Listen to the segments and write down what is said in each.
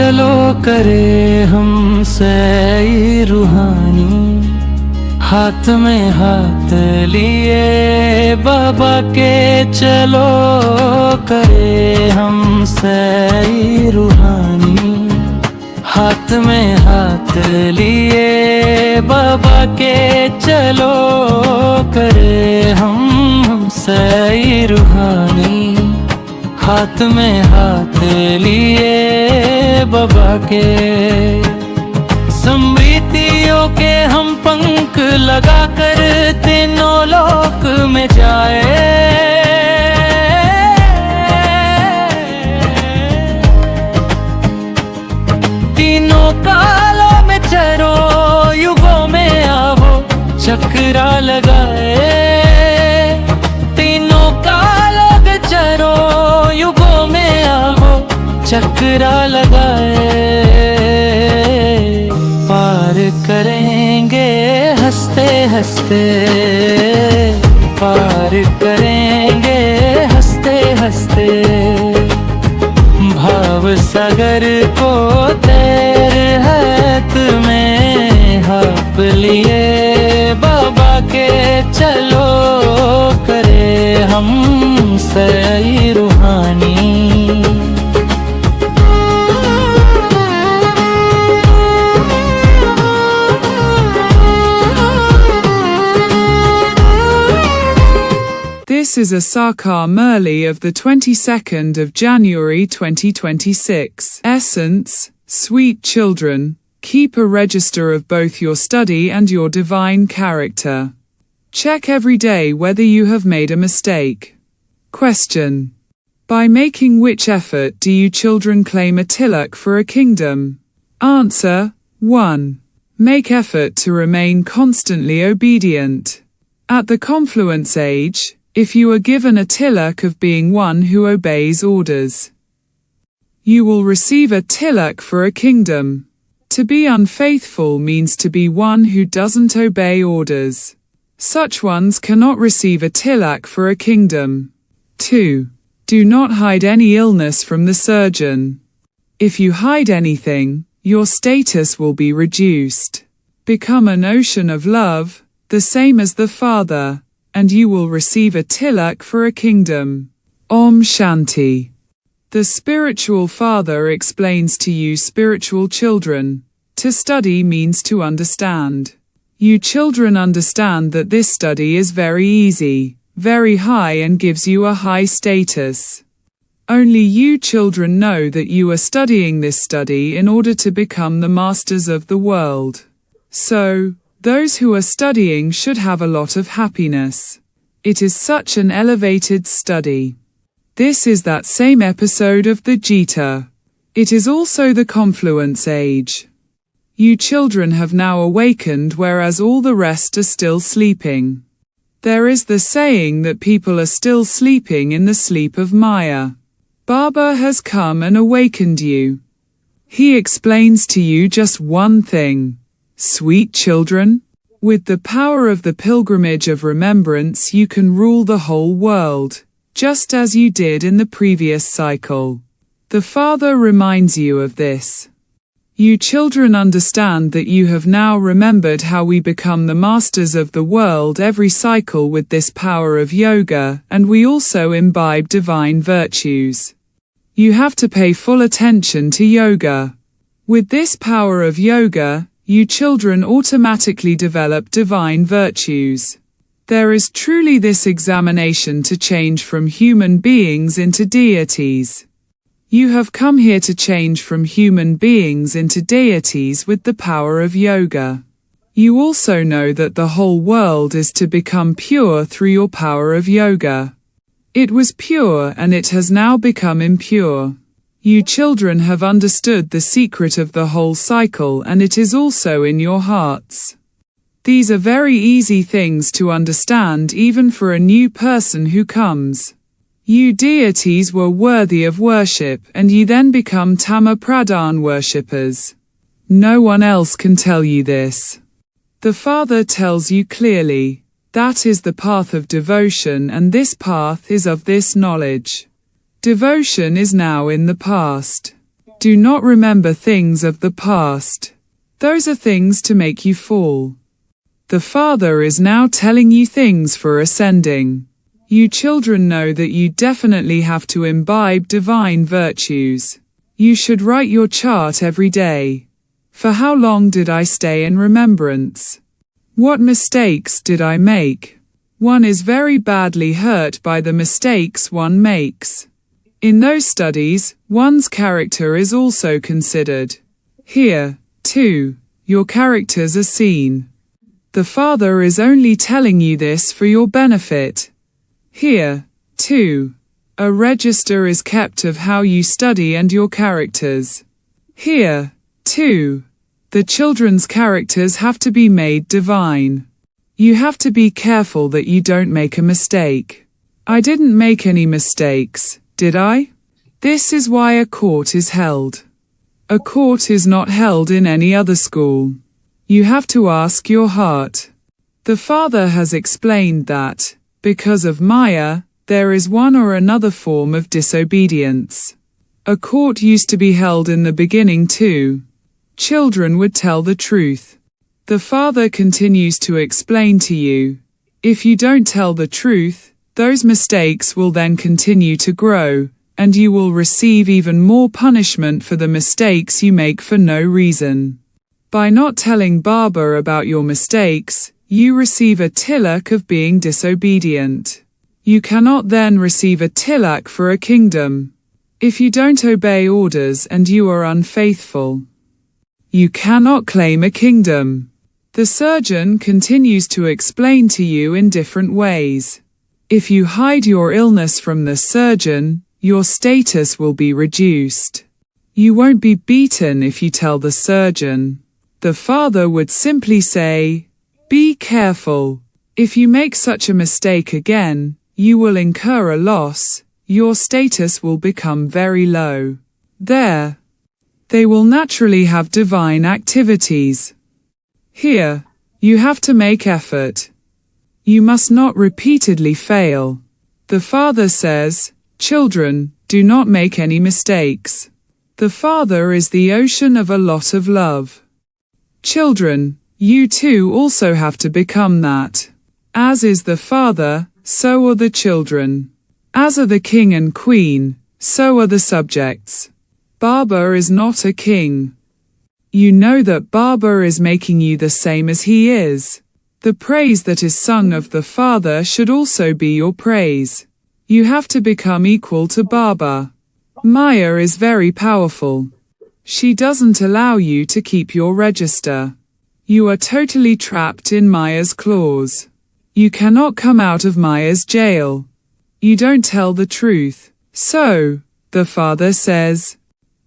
चलो करे हम सही रूहानी, हाथ में हाथ लिए बाबा के चलो करे हम सही रूहानी, हाथ में हाथ लिए बाबा के चलो करे हम सही रूहानी, हाथ में हाथ लिए बाबा के। समृद्धियों के हम पंख लगा कर तीनों लोक में जाए, तीनों कालों में चरो युगों में आवो चक्रा लगाए, तीनों कालों में चरो युगों में आवो चक्रा लगाए। पार करेंगे हंसते हंसते, पार करेंगे हंसते हंसते, भाव सागर को तेरे हाथ में हाप लिए बाबा के चलो करे हम सही रूहानी। This is a Sakar Murli of the 22nd of January 2026. Essence, sweet children, keep a register of both your study and your divine character. Check every day whether you have made a mistake. Question. By making which effort do you children claim a tilak for a kingdom? Answer. 1. Make effort to remain constantly obedient. At the confluence age, if you are given a tilak of being one who obeys orders, you will receive a tilak for a kingdom. To be unfaithful means to be one who doesn't obey orders. Such ones cannot receive a tilak for a kingdom. 2. Do not hide any illness from the surgeon. If you hide anything, your status will be reduced. Become an ocean of love, the same as the Father, and you will receive a tilak for a kingdom. Om Shanti. The spiritual father explains to you spiritual children. To study means to understand. You children understand that this study is very easy, very high and gives you a high status. Only you children know that you are studying this study in order to become the masters of the world. So, those who are studying should have a lot of happiness. It is such an elevated study. This is that same episode of the Gita. It is also the confluence age. You children have now awakened whereas all the rest are still sleeping. There is the saying that people are still sleeping in the sleep of Maya. Baba has come and awakened you. He explains to you just one thing. Sweet children, with the power of the pilgrimage of remembrance you can rule the whole world, just as you did in the previous cycle. The Father reminds you of this. You children understand that you have now remembered how we become the masters of the world every cycle with this power of yoga, and we also imbibe divine virtues. You have to pay full attention to yoga. With this power of yoga, you children automatically develop divine virtues. There is truly this examination to change from human beings into deities. You have come here to change from human beings into deities with the power of yoga. You also know that the whole world is to become pure through your power of yoga. It was pure and it has now become impure. You children have understood the secret of the whole cycle and it is also in your hearts. These are very easy things to understand even for a new person who comes. You deities were worthy of worship and you then become Tama Pradhan worshippers. No one else can tell you this. The Father tells you clearly, that is the path of devotion and this path is of this knowledge. Devotion is now in the past. Do not remember things of the past. Those are things to make you fall. The Father is now telling you things for ascending. You children know that you definitely have to imbibe divine virtues. You should write your chart every day. For how long did I stay in remembrance? What mistakes did I make? One is very badly hurt by the mistakes one makes. In those studies, one's character is also considered. Here, too, your characters are seen. The Father is only telling you this for your benefit. Here, too, a register is kept of how you study and your characters. Here, too, the children's characters have to be made divine. You have to be careful that you don't make a mistake. I didn't make any mistakes, did I? This is why a court is held. A court is not held in any other school. You have to ask your heart. The Father has explained that, because of Maya, there is one or another form of disobedience. A court used to be held in the beginning too. Children would tell the truth. The Father continues to explain to you. If you don't tell the truth, those mistakes will then continue to grow, and you will receive even more punishment for the mistakes you make for no reason. By not telling Baba about your mistakes, you receive a tilak of being disobedient. You cannot then receive a tilak for a kingdom. If you don't obey orders and you are unfaithful, you cannot claim a kingdom. The surgeon continues to explain to you in different ways. If you hide your illness from the surgeon, your status will be reduced. You won't be beaten if you tell the surgeon. The Father would simply say, "Be careful. If you make such a mistake again, you will incur a loss, your status will become very low. There, they will naturally have divine activities. Here, you have to make effort. You must not repeatedly fail." The Father says, "Children, do not make any mistakes." The Father is the ocean of a lot of love. Children, you too also have to become that. As is the Father, so are the children. As are the king and queen, so are the subjects. Baba is not a king. You know that Baba is making you the same as he is. The praise that is sung of the Father should also be your praise. You have to become equal to Baba. Maya is very powerful. She doesn't allow you to keep your register. You are totally trapped in Maya's claws. You cannot come out of Maya's jail. You don't tell the truth. So, the Father says,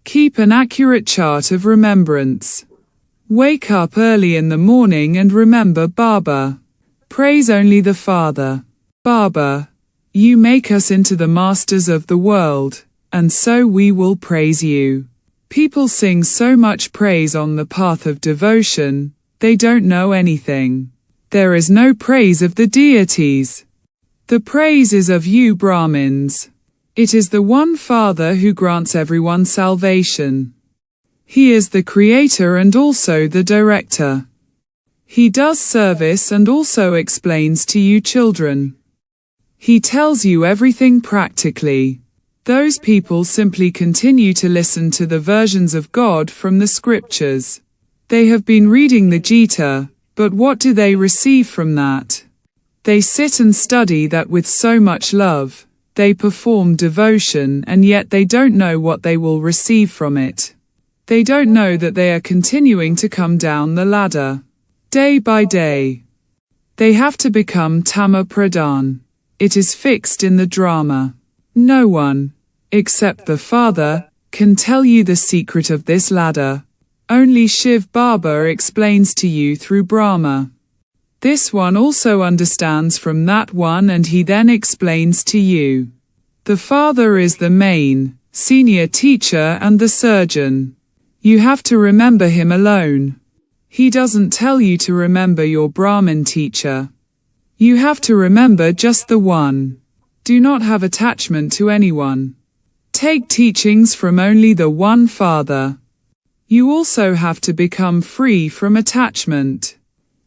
keep an accurate chart of remembrance. Wake up early in the morning and remember Baba. Praise only the Father. Baba, you make us into the masters of the world, and so we will praise you. People sing so much praise on the path of devotion, they don't know anything. There is no praise of the deities. The praise is of you Brahmins. It is the one Father who grants everyone salvation. He is the creator and also the director. He does service and also explains to you children. He tells you everything practically. Those people simply continue to listen to the versions of God from the scriptures. They have been reading the Gita, but what do they receive from that? They sit and study that with so much love. They perform devotion and yet they don't know what they will receive from it. They don't know that they are continuing to come down the ladder. Day by day. They have to become Tama Pradhan. It is fixed in the drama. No one, except the Father, can tell you the secret of this ladder. Only Shivbaba explains to you through Brahma. This one also understands from that one and he then explains to you. The Father is the main, senior teacher and the surgeon. You have to remember him alone. He doesn't tell you to remember your Brahmin teacher. You have to remember just the one. Do not have attachment to anyone. take teachings from only the one Father. You also have to become free from attachment.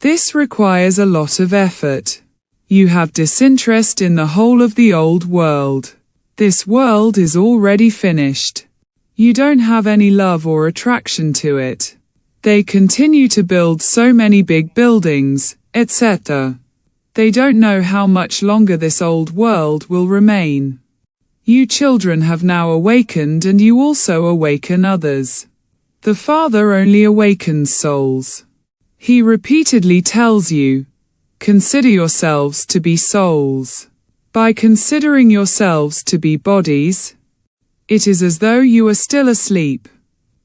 This requires a lot of effort. You have disinterest in the whole of the old world. This world is already finished. You don't have any love or attraction to it. They continue to build so many big buildings, etc. They don't know how much longer this old world will remain. You children have now awakened, and you also awaken others. The Father only awakens souls. He repeatedly tells you, consider yourselves to be souls. By considering yourselves to be bodies, it is as though you are still asleep.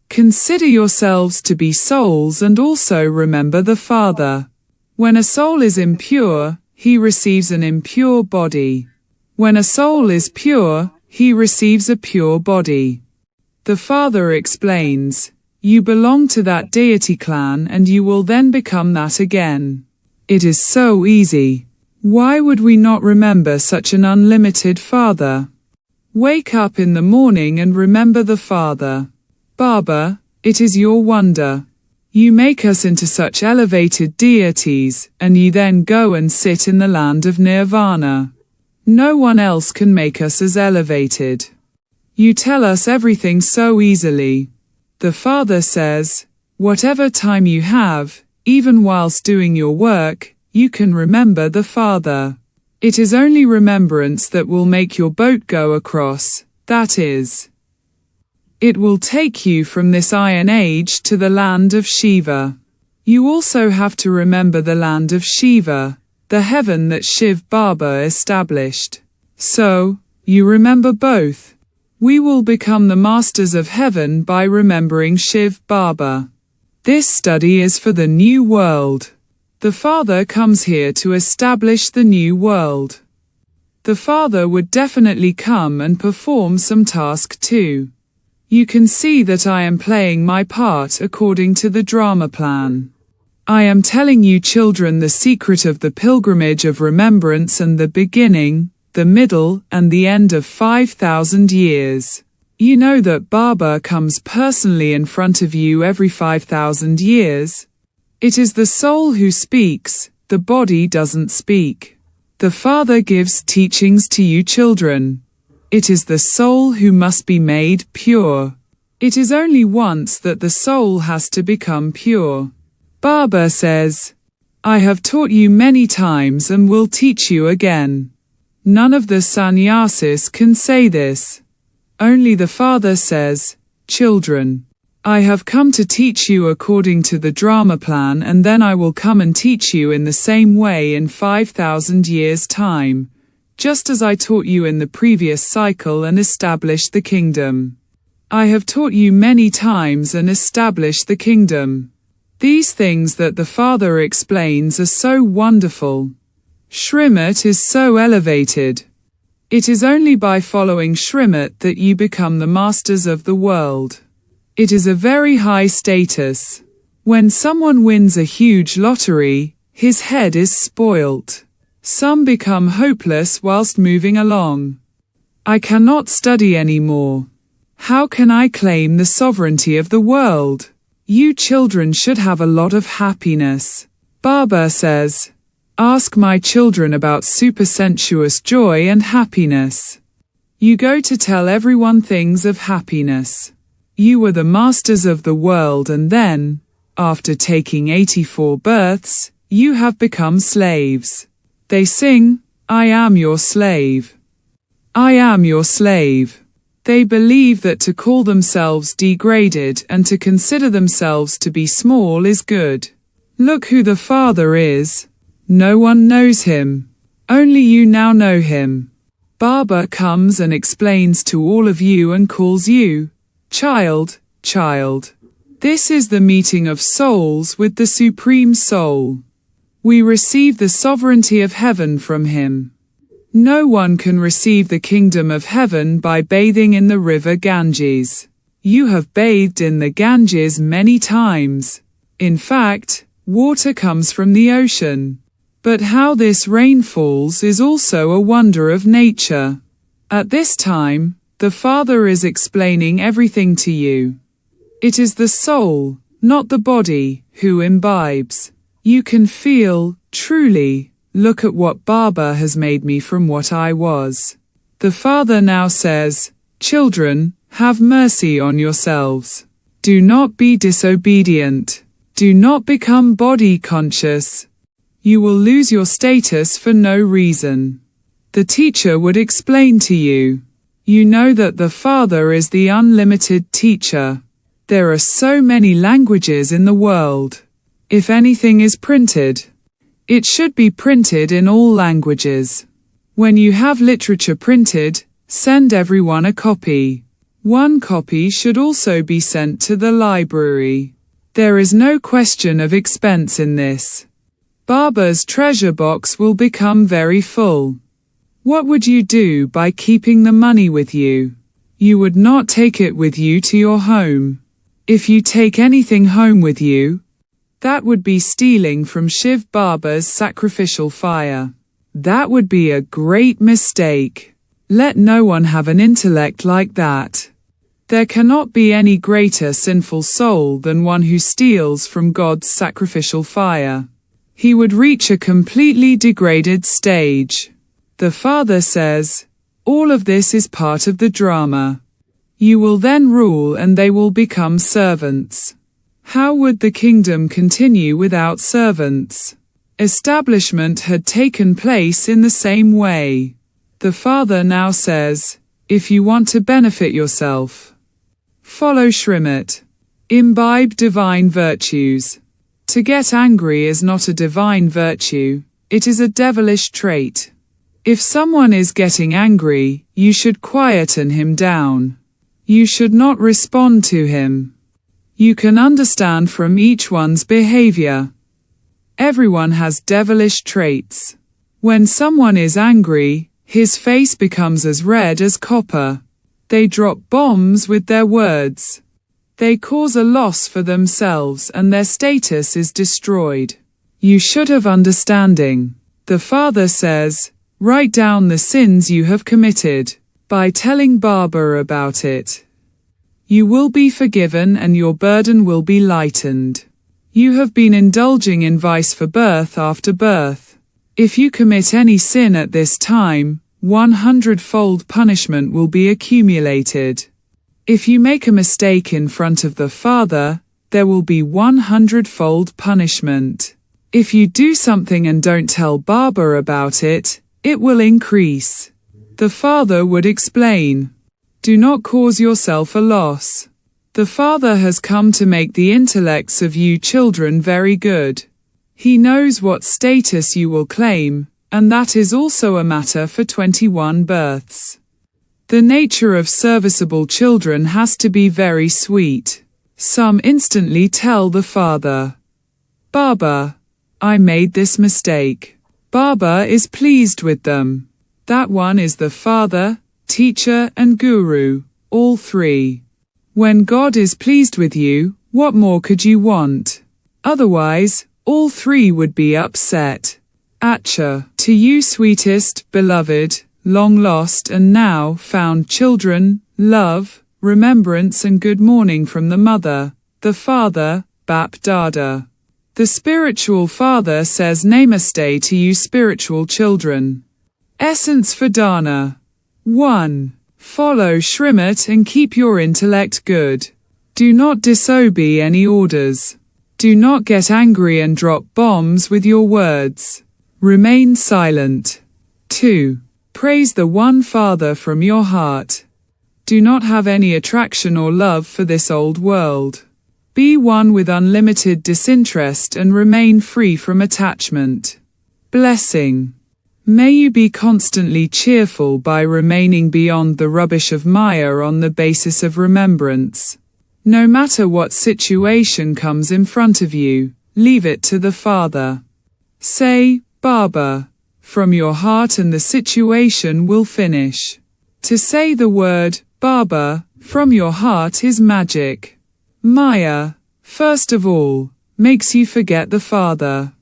Consider yourselves to be souls and also remember the Father. When a soul is impure, he receives an impure body. When a soul is pure, he receives a pure body. The Father explains, you belong to that deity clan and you will then become that again. It is so easy. Why would we not remember such an unlimited Father? Wake up in the morning and remember the Father. Baba, it is your wonder. You make us into such elevated deities, and you then go and sit in the land of Nirvana. No one else can make us as elevated. You tell us everything so easily. The Father says, whatever time you have, even whilst doing your work, you can remember the Father. It is only remembrance that will make your boat go across, that is. It will take you from this iron age to the land of Shiva. You also have to remember the land of Shiva, the heaven that Shivbaba established. So, you remember both. We will become the masters of heaven by remembering Shivbaba. This study is for the new world. The Father comes here to establish the new world. The Father would definitely come and perform some task too. You can see that I am playing my part according to the drama plan. I am telling you children the secret of the pilgrimage of remembrance and the beginning, the middle, and the end of 5,000 years. You know that Baba comes personally in front of you every 5,000 years. It is the soul who speaks, the body doesn't speak. The Father gives teachings to you children. It is the soul who must be made pure. It is only once that the soul has to become pure. Baba says, I have taught you many times and will teach you again. None of the sannyasis can say this. Only the Father says, children, I have come to teach you according to the drama plan, and then I will come and teach you in the same way in 5,000 years' time, just as I taught you in the previous cycle and established the kingdom. I have taught you many times and established the kingdom. These things that the Father explains are so wonderful. Shrimat is so elevated. It is only by following Shrimat that you become the masters of the world. It is a very high status. When someone wins a huge lottery, his head is spoilt. Some become hopeless whilst moving along. I cannot study anymore. How can I claim the sovereignty of the world? You children should have a lot of happiness. Baba says, ask my children about supersensuous joy and happiness. You go to tell everyone things of happiness. You were the masters of the world, and then, after taking 84 births, you have become slaves. They sing, I am your slave. I am your slave. They believe that to call themselves degraded and to consider themselves to be small is good. Look who the Father is. No one knows him. Only you now know him. Baba comes and explains to all of you and calls you, child, child. This is the meeting of souls with the Supreme Soul. We receive the sovereignty of heaven from him. No one can receive the kingdom of heaven by bathing in the river Ganges. You have bathed in the Ganges many times. In fact, water comes from the ocean. But how this rain falls is also a wonder of nature. At this time, The Father is explaining everything to you. It is the soul, not the body, who imbibes. You can feel, truly, look at what Baba has made me from what I was. The Father now says, children, have mercy on yourselves. Do not be disobedient. Do not become body conscious. You will lose your status for no reason. The teacher would explain to you. You know that the Father is the unlimited teacher. There are so many languages in the world. If anything is printed, it should be printed in all languages. When you have literature printed, send everyone a copy. One copy should also be sent to the library. There is no question of expense in this. Baba's treasure box will become very full. What would you do by keeping the money with you? You would not take it with you to your home. If you take anything home with you, that would be stealing from Shivbaba's sacrificial fire. That would be a great mistake. Let no one have an intellect like that. There cannot be any greater sinful soul than one who steals from God's sacrificial fire. He would reach a completely degraded stage. The Father says, all of this is part of the drama. You will then rule and they will become servants. How would the kingdom continue without servants? Establishment had taken place in the same way. The Father now says, if you want to benefit yourself, follow Shrimat. Imbibe divine virtues. To get angry is not a divine virtue, it is a devilish trait. If someone is getting angry, you should quieten him down. You should not respond to him. You can understand from each one's behavior. Everyone has devilish traits. When someone is angry, his face becomes as red as copper. They drop bombs with their words. They cause a loss for themselves and their status is destroyed. You should have understanding. The Father says, write down the sins you have committed. By telling Baba about it, you will be forgiven and your burden will be lightened. You have been indulging in vice for birth after birth. If you commit any sin at this time, 100-fold punishment will be accumulated. If you make a mistake in front of the Father, there will be 100-fold punishment. If you do something and don't tell Baba about it, it will increase. The Father would explain. Do not cause yourself a loss. The Father has come to make the intellects of you children very good. He knows what status you will claim, and that is also a matter for 21 births. The nature of serviceable children has to be very sweet. Some instantly tell the Father, Baba, I made this mistake. Baba is pleased with them. That one is the Father, Teacher and Guru, all three. When God is pleased with you, what more could you want? Otherwise, all three would be upset. Acha, to you sweetest, beloved, long lost and now found children, love, remembrance and good morning from the Mother, the Father, Bap Dada. The spiritual Father says Namaste to you spiritual children. Essence for Dana. 1. Follow Shrimat and keep your intellect good. Do not disobey any orders. Do not get angry and drop bombs with your words. Remain silent. 2. Praise the one Father from your heart. Do not have any attraction or love for this old world. Be one with unlimited disinterest and remain free from attachment. Blessing. May you be constantly cheerful by remaining beyond the rubbish of Maya on the basis of remembrance. No matter what situation comes in front of you, leave it to the Father. Say, Baba, from your heart and the situation will finish. To say the word, Baba, from your heart is magic. Maya, first of all, makes you forget the Father.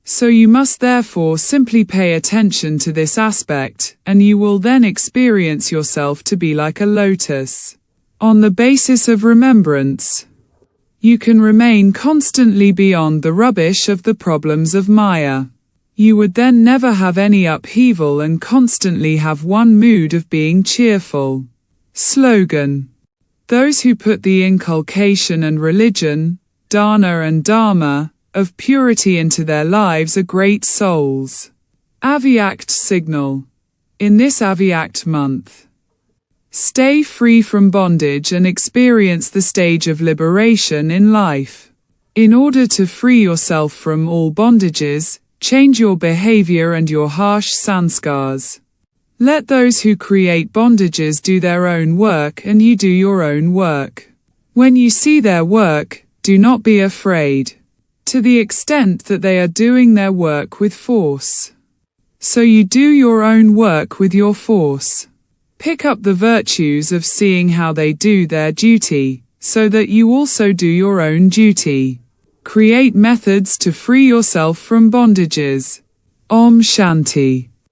So you must therefore simply pay attention to this aspect, and you will then experience yourself to be like a lotus. On the basis of remembrance, you can remain constantly beyond the rubbish of the problems of Maya. You would then never have any upheaval and constantly have one mood of being cheerful. Slogan: those who put the inculcation and religion, dana and dharma, of purity into their lives are great souls. Avyakt signal. In this Avyakt month, stay free from bondage and experience the stage of liberation in life. In order to free yourself from all bondages, change your behavior and your harsh sanskars. Let those who create bondages do their own work and you do your own work. When you see their work, do not be afraid. To the extent that they are doing their work with force. So you do your own work with your force. Pick up the virtues of seeing how they do their duty, so that you also do your own duty. Create methods to free yourself from bondages. Om Shanti.